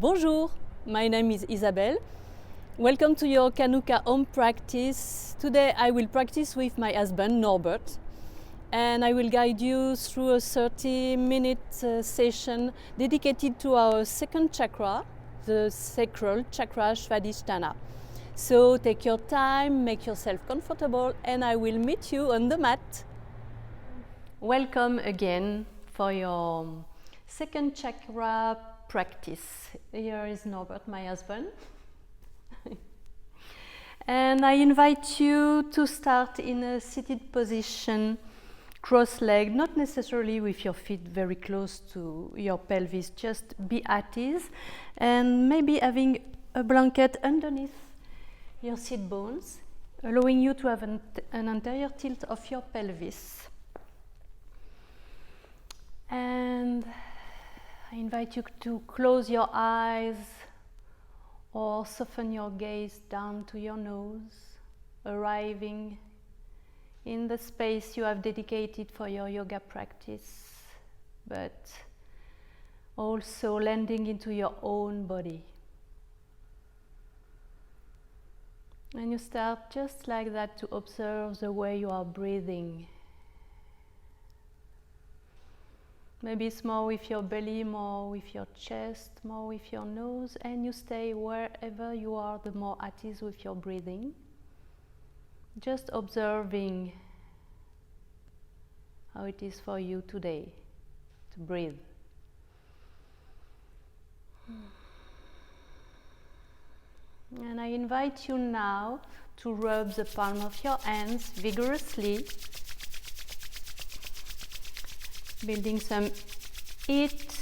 Bonjour, my name is Isabelle. Welcome to your Kanuka home practice. Today I will practice with my husband Norbert, and I will guide you through a 30-minute session dedicated to our second chakra, the Sacral Chakra, Svadhishthana. So take your time, make yourself comfortable, and I will meet you on the mat. Welcome again for your second chakra practice. Here is Norbert, my husband. And I invite you to start in a seated position, cross-legged, not necessarily with your feet very close to your pelvis, just be at ease, and maybe having a blanket underneath your sit bones, allowing you to have an anterior tilt of your pelvis. And I invite you to close your eyes or soften your gaze down to your nose, arriving in the space you have dedicated for your yoga practice, but also landing into your own body. And you start just like that to observe the way you are breathing. Maybe it's more with your belly, more with your chest, more with your nose, and you stay wherever you are, the more at ease with your breathing. Just observing how it is for you today to breathe. And I invite you now to rub the palm of your hands vigorously, building some heat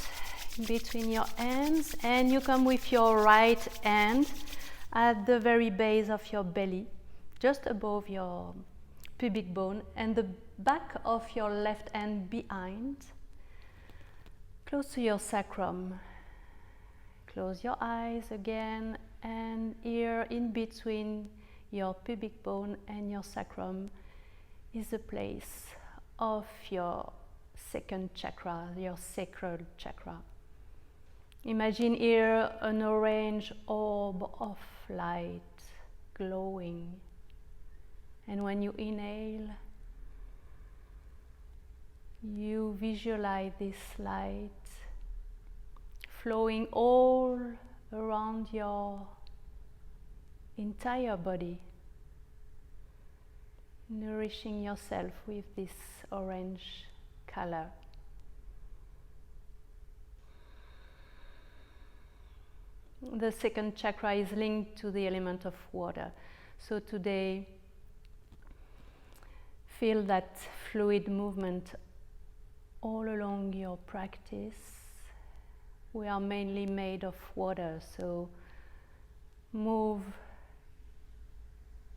between your hands, and you come with your right hand at the very base of your belly, just above your pubic bone, and the back of your left hand behind, close to your sacrum. Close your eyes again, and here in between your pubic bone and your sacrum is the place of your second chakra, your sacral chakra. Imagine here an orange orb of light glowing, and when you inhale, you visualize this light flowing all around your entire body, nourishing yourself with this orange color. The second chakra is linked to the element of water. So today, feel that fluid movement all along your practice. We are mainly made of water, so move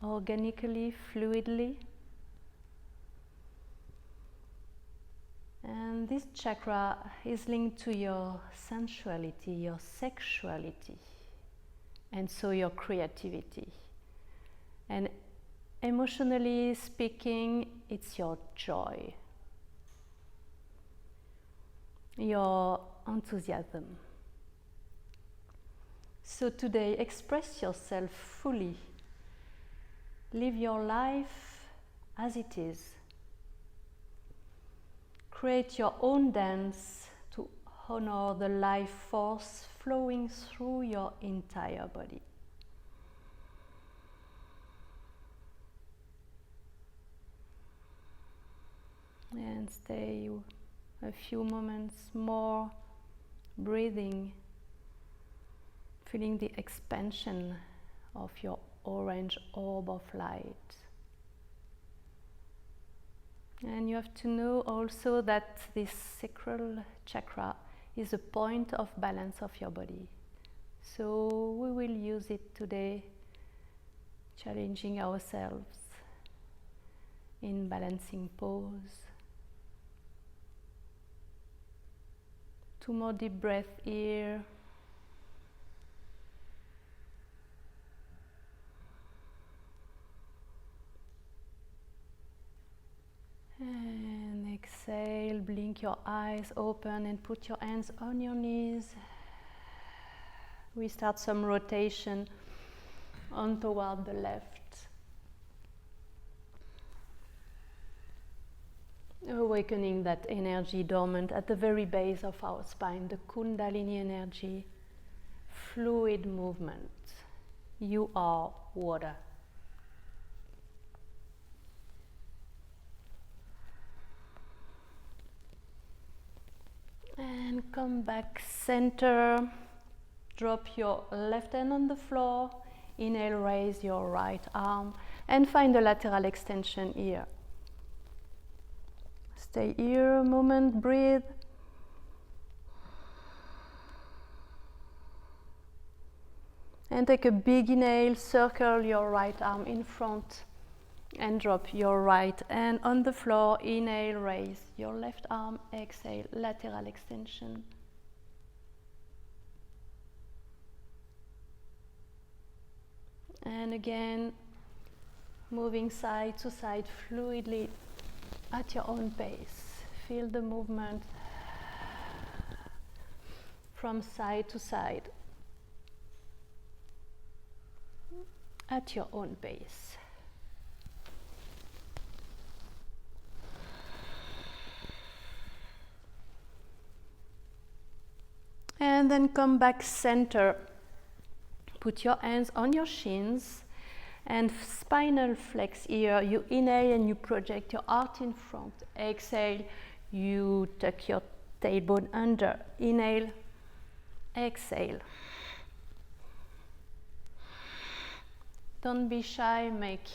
organically, fluidly. And this chakra is linked to your sensuality, your sexuality, and so your creativity. And emotionally speaking, it's your joy, your enthusiasm. So today, express yourself fully. Live your life as it is. Create your own dance to honor the life force flowing through your entire body. And stay a few moments more breathing, feeling the expansion of your orange orb of light. And you have to know also that this sacral chakra is a point of balance of your body. So we will use it today, challenging ourselves in balancing pose. 2 more deep breaths here. And exhale, blink your eyes open and put your hands on your knees. We start some rotation on toward the left. Awakening that energy dormant at the very base of our spine, the Kundalini energy, fluid movement. You are water. And come back center. Drop your left hand on the floor. Inhale, raise your right arm and find a lateral extension here. Stay here a moment, breathe. And take a big inhale, circle your right arm in front and drop your right hand on the floor. Inhale, raise your left arm, exhale, lateral extension. And again, moving side to side fluidly at your own pace. Feel the movement from side to side at your own pace. And then come back center. Put your hands on your shins and spinal flex here. You inhale and you project your heart in front. Exhale, you tuck your tailbone under. Inhale, exhale. Don't be shy, make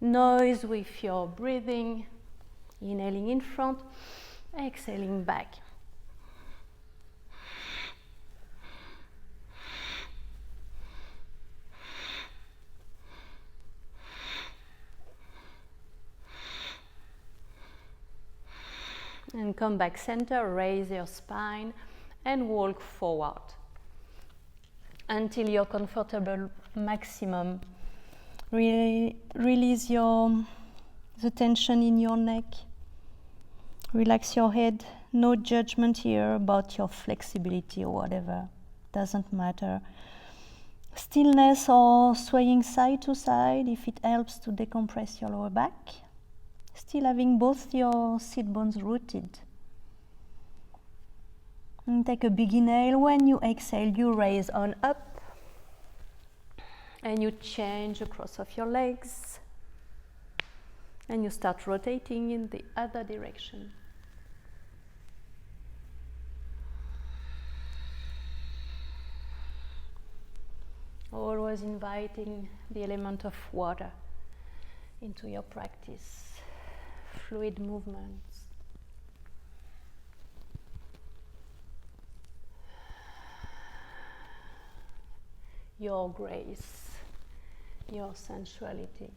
noise with your breathing. Inhaling in front, exhaling back. And come back center, raise your spine and walk forward until you're comfortable maximum. Release the tension in your neck. Relax your head. No judgment here about your flexibility or whatever. Doesn't matter. Stillness or swaying side to side if it helps to decompress your lower back. Still having both your sit bones rooted. And take a big inhale. When you exhale, you raise on up. And you change the cross of your legs. And you start rotating in the other direction. Always inviting the element of water into your practice. Fluid movements. Your grace, your sensuality.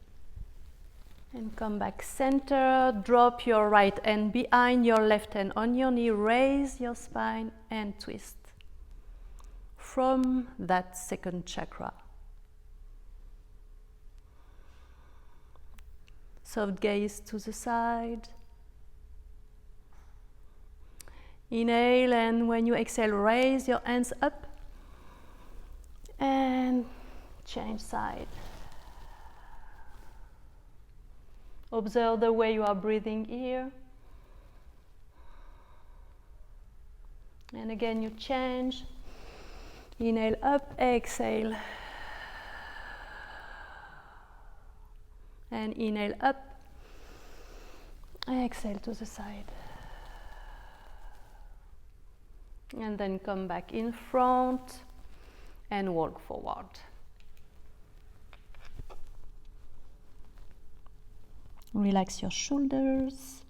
And come back center, drop your right hand behind your left hand on your knee, raise your spine and twist from that second chakra. Soft gaze to the side. Inhale, and when you exhale, raise your hands up and change side. Observe the way you are breathing here. And again, you change. Inhale up, exhale. And inhale up, exhale to the side. And then come back in front and walk forward. Relax your shoulders.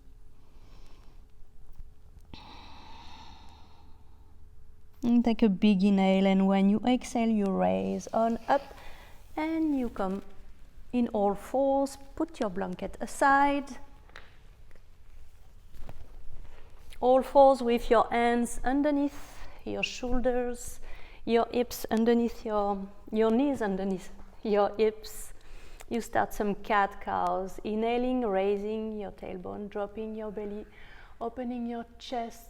And take a big inhale, and when you exhale, you raise on up and you come in all fours. Put your blanket aside. All fours with your hands underneath your shoulders, your hips underneath your knees underneath your hips. You start some cat-cows, inhaling, raising your tailbone, dropping your belly, opening your chest,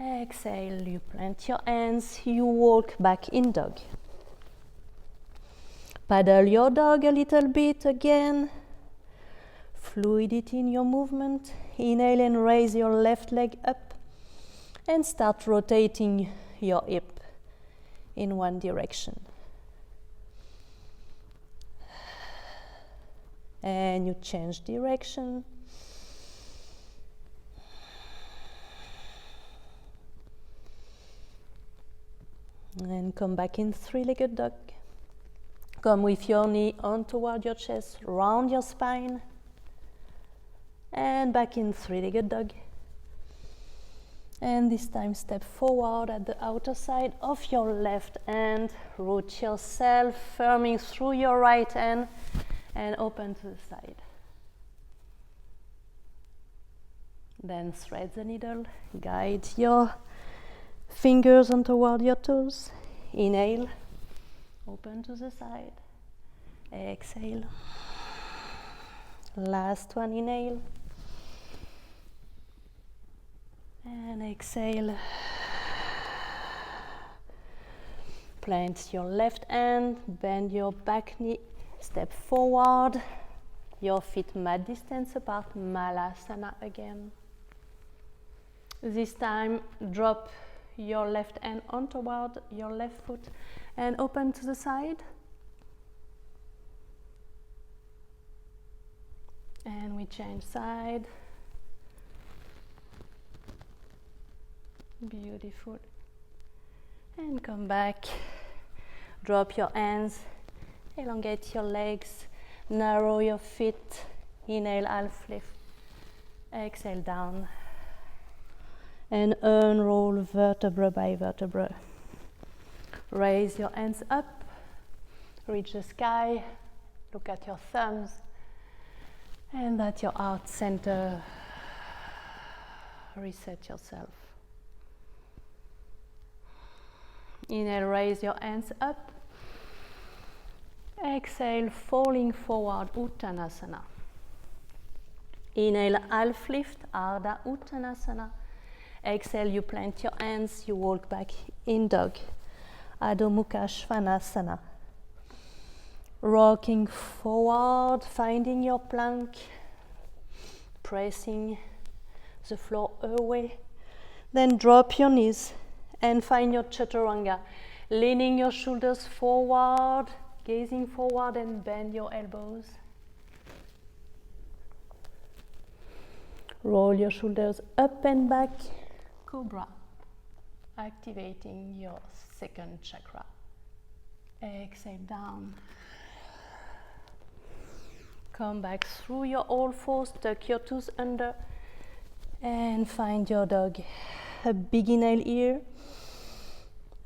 Exhale, you plant your hands, you walk back in dog. Paddle your dog a little bit again. Fluidity in your movement. Inhale and raise your left leg up and start rotating your hip in one direction. And you change direction. And come back in three-legged dog. Come with your knee on toward your chest, round your spine. And back in three-legged dog. And this time step forward at the outer side of your left hand. Root yourself, firming through your right hand and open to the side. Then thread the needle, guide your fingers on toward your toes. Inhale, open to the side. Exhale. Last one, inhale. And exhale. Plant your left hand, bend your back knee, step forward. Your feet mat distance apart, Malasana again. This time, drop your left hand on toward your left foot and open to the side. And we change side. Beautiful. And come back. Drop your hands. Elongate your legs. Narrow your feet. Inhale, half lift. Exhale, down. And unroll vertebra by vertebra. Raise your hands up. Reach the sky. Look at your thumbs. And at your heart center, reset yourself. Inhale, raise your hands up. Exhale, falling forward, Uttanasana. Inhale, half lift, Ardha Uttanasana. Exhale, you plant your hands, you walk back in dog, Adho Mukha Svanasana. Rocking forward, finding your plank, pressing the floor away. Then drop your knees and find your Chaturanga, leaning your shoulders forward, gazing forward and bend your elbows. Roll your shoulders up and back, Cobra, activating your second chakra. Exhale, down. Come back through your all fours, tuck your toes under and find your dog. A big inhale here,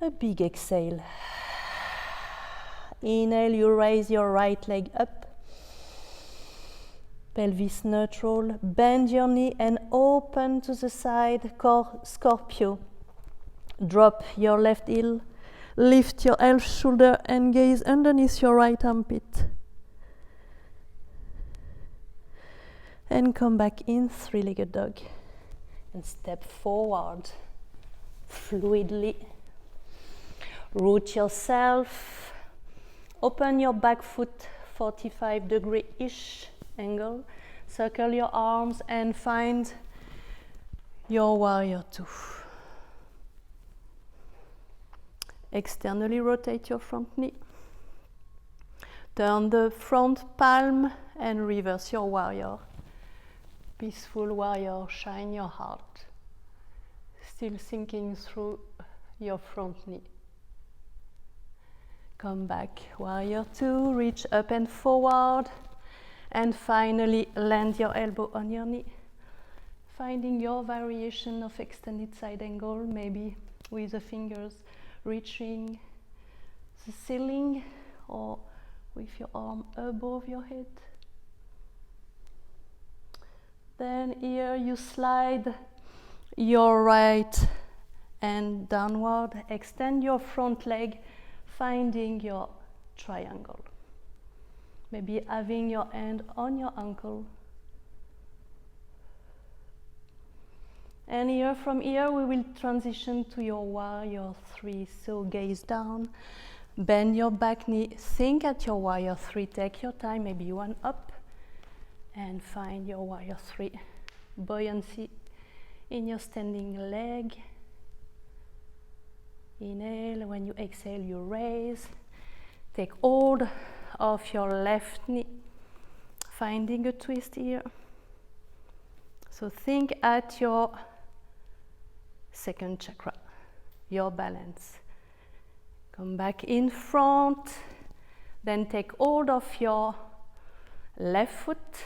a big exhale. Inhale, you raise your right leg up, pelvis neutral, bend your knee and open to the side, Scorpio. Drop your left heel, lift your left shoulder and gaze underneath your right armpit. And come back in three-legged dog and step forward fluidly. Root yourself, open your back foot 45-degree-ish angle, circle your arms and find your warrior two. Externally rotate your front knee. Turn the front palm and reverse your warrior. Peaceful warrior, shine your heart. Still sinking through your front knee. Come back, warrior two, reach up and forward. And finally land your elbow on your knee. Finding your variation of extended side angle, maybe with the fingers reaching the ceiling or with your arm above your head. Then here you slide your right hand downward, extend your front leg, finding your triangle. Maybe having your hand on your ankle. And here, from here, we will transition to your warrior 3. So gaze down, bend your back knee, think at your warrior 3. Take your time, maybe one up, and find your warrior 3. Buoyancy in your standing leg. Inhale, when you exhale, you raise. Take hold of your left knee, finding a twist here. So think at your second chakra, your balance. Come back in front, then take hold of your left foot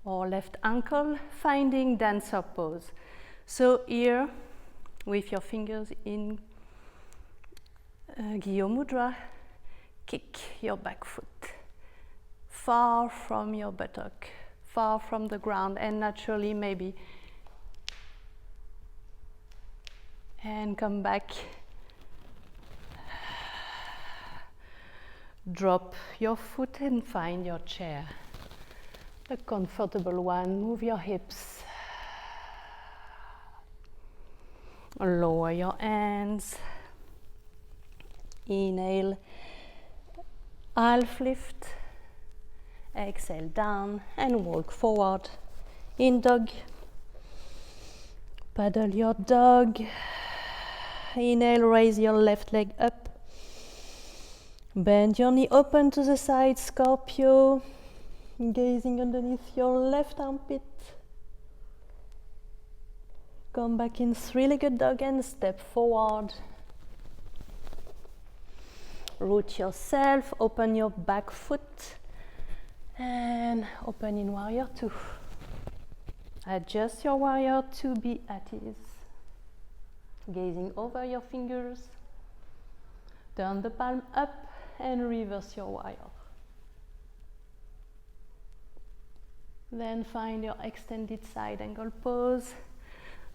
or left ankle, finding dancer pose. So here, with your fingers in Gyo Mudra, kick your back foot far from your buttock, far from the ground, and naturally maybe. And come back. Drop your foot and find your chair, a comfortable one. Move your hips. Lower your hands. Inhale, half lift. Exhale down and walk forward in dog. Paddle your dog. Inhale, raise your left leg up. Bend your knee open to the side, Scorpio. Gazing underneath your left armpit. Come back in three-legged dog and step forward. Root yourself, open your back foot and open in warrior 2. Adjust your warrior to be at ease. Gazing over your fingers. Turn the palm up and reverse your warrior. Then find your extended side angle pose,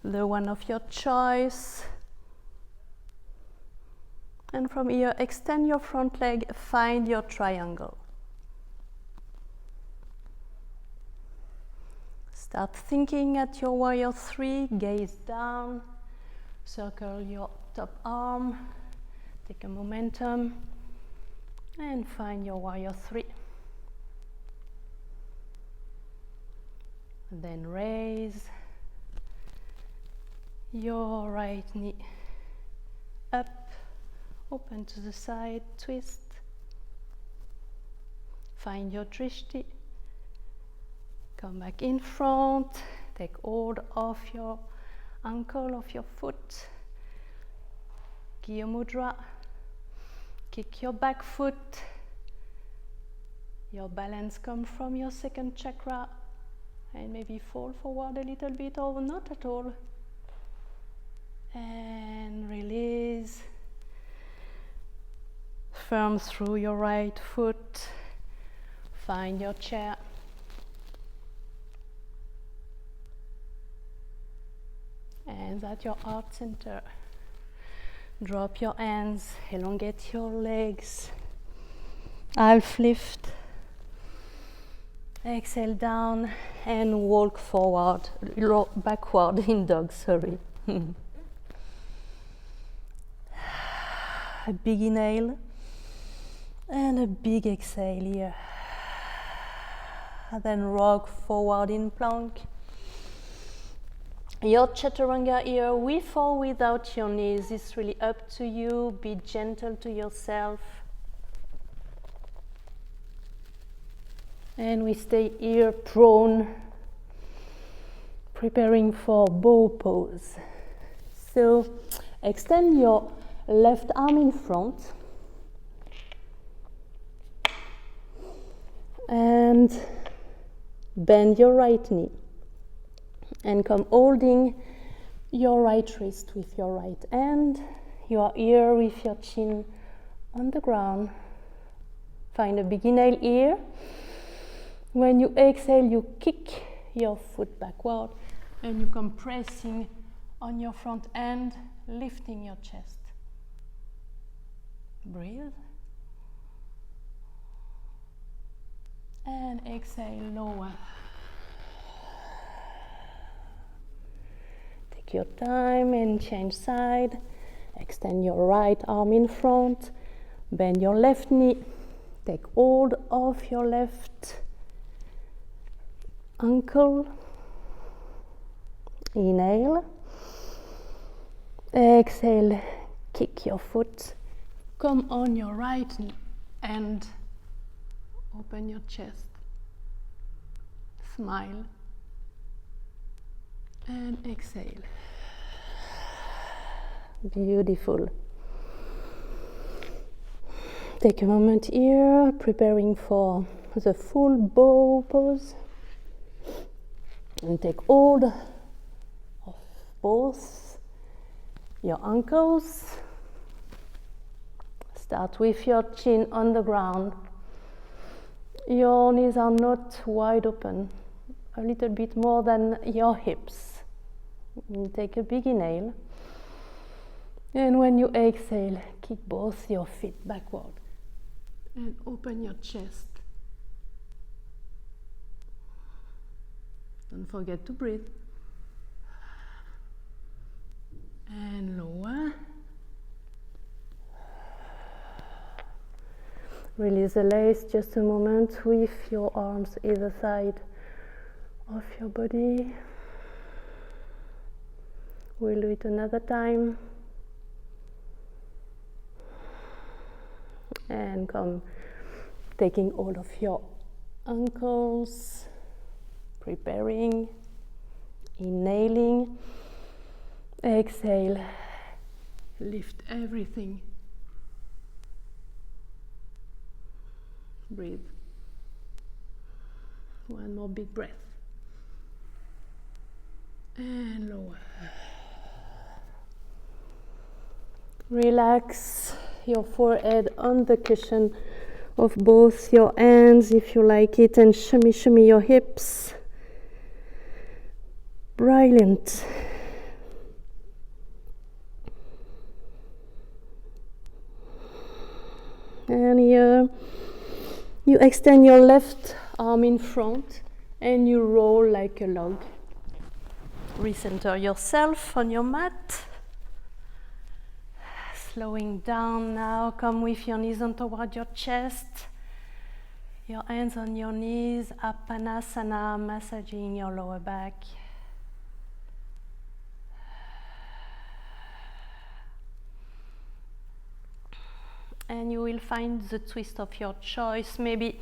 the one of your choice. And from here, extend your front leg, find your triangle. Start thinking at your warrior 3, gaze down, circle your top arm, take a momentum, and find your warrior 3. Then raise your right knee up, open to the side, twist. Find your drishti. Come back in front, take hold of your ankle, of your foot. Gyo Mudra. Kick your back foot. Your balance comes from your second chakra. And maybe fall forward a little bit or not at all. And release. Firm through your right foot. Find your chair. Hands at your heart center. Drop your hands, elongate your legs. Half lift. Exhale down and walk forward, backward in dog, sorry. A big inhale and a big exhale here. And then rock forward in plank. Your chaturanga here, with or without your knees, is really up to you. Be gentle to yourself. And we stay here prone, preparing for bow pose. So extend your left arm in front and bend your right knee and come holding your right wrist with your right hand. You are here with your chin on the ground. Find a big inhale here. When you exhale, you kick your foot backward and you come pressing on your front hand, lifting your chest. Breathe. And exhale, lower. Take your time and change side. Extend your right arm in front. Bend your left knee. Take hold of your left ankle. Inhale. Exhale. Kick your foot. Come on your right and open your chest. Smile. And exhale. Beautiful. Take a moment here, preparing for the full bow pose. And take hold of both your ankles. Start with your chin on the ground. Your knees are not wide open, a little bit more than your hips. And take a big inhale. And when you exhale, kick both your feet backward. And open your chest. Don't forget to breathe. And lower. Release the legs just a moment with your arms either side of your body. We'll do it another time. And come taking hold of your ankles, preparing, inhaling, exhale, lift everything, breathe, one more big breath, and lower. Relax your forehead on the cushion of both your hands if you like it, and shimmy your hips. Brilliant. And here you extend your left arm in front and you roll like a log. Recenter yourself on your mat. Slowing down now, come with your knees on toward your chest, your hands on your knees, Apanasana, massaging your lower back. And you will find the twist of your choice, maybe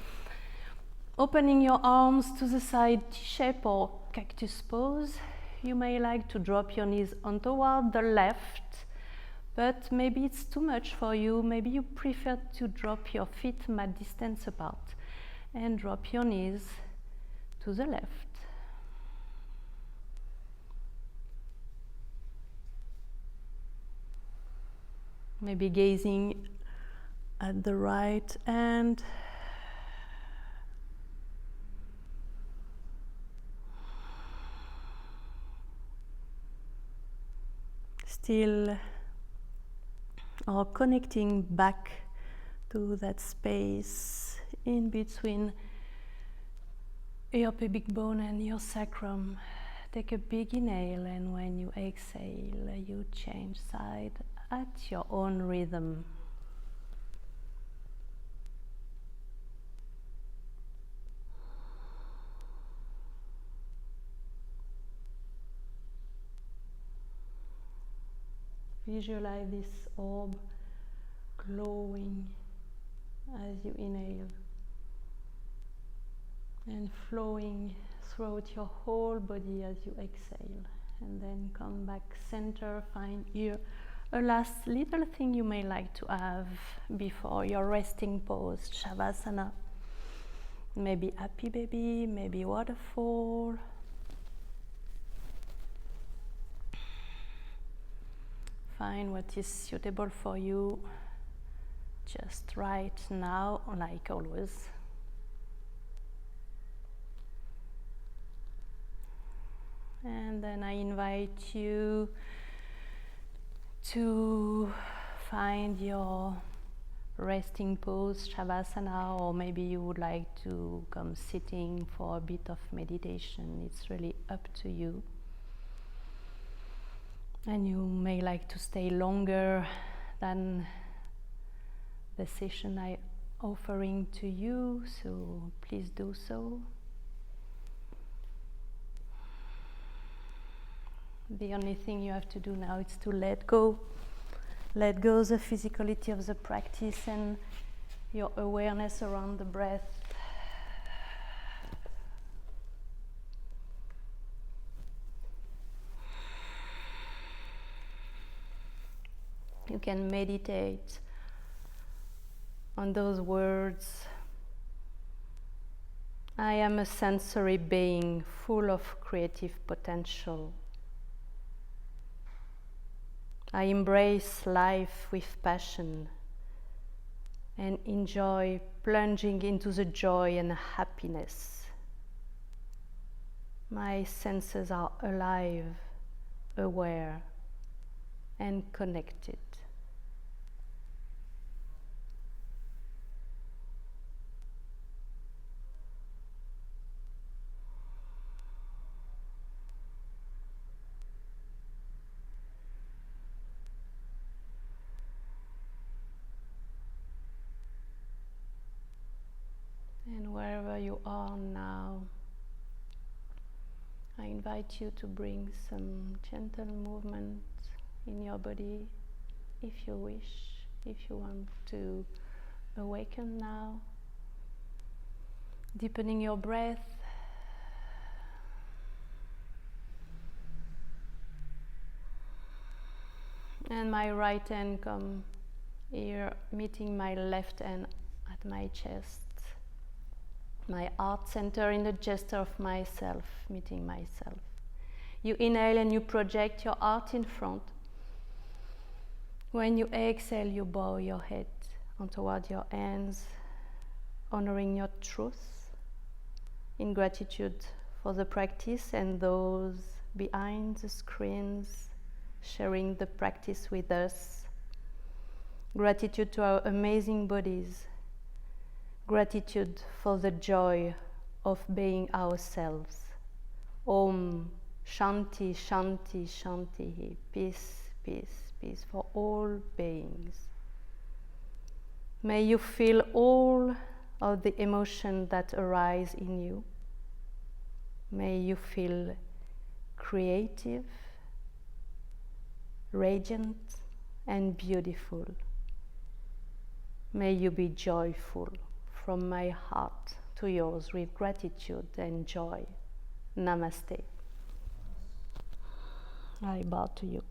opening your arms to the side, T-shape or cactus pose. You may like to drop your knees on toward the left, but maybe it's too much for you. Maybe you prefer to drop your feet mat distance apart and drop your knees to the left. Maybe gazing at the right hand. Still, or connecting back to that space in between your pubic bone and your sacrum. Take a big inhale, and when you exhale, you change side at your own rhythm. Visualize this orb glowing as you inhale and flowing throughout your whole body as you exhale. And then come back center, find here a last little thing you may like to have before your resting pose, Shavasana. Maybe happy baby, maybe waterfall. Find what is suitable for you, just right now, like always. And then I invite you to find your resting pose, Shavasana, or maybe you would like to come sitting for a bit of meditation. It's really up to you. And you may like to stay longer than the session I'm offering to you, so please do so. The only thing you have to do now is to let go. Let go the physicality of the practice and your awareness around the breath. You can meditate on those words. I am a sensory being full of creative potential. I embrace life with passion and enjoy plunging into the joy and happiness. My senses are alive, aware, and connected. And wherever you are now, I invite you to bring some gentle movement in your body if you wish, if you want to awaken now. Deepening your breath. And my right hand come here, meeting my left hand at my chest. My heart center in the gesture of myself, meeting myself. You inhale and you project your heart in front. When you exhale, you bow your head toward your hands, honoring your truth in gratitude for the practice and those behind the screens sharing the practice with us. Gratitude to our amazing bodies. Gratitude for the joy of being ourselves. Om Shanti Shanti Shanti. Peace, peace, peace for all beings. May you feel all of the emotion that arise in you. May you feel creative, radiant, and beautiful. May you be joyful. From my heart to yours with gratitude and joy. Namaste. I bow to you.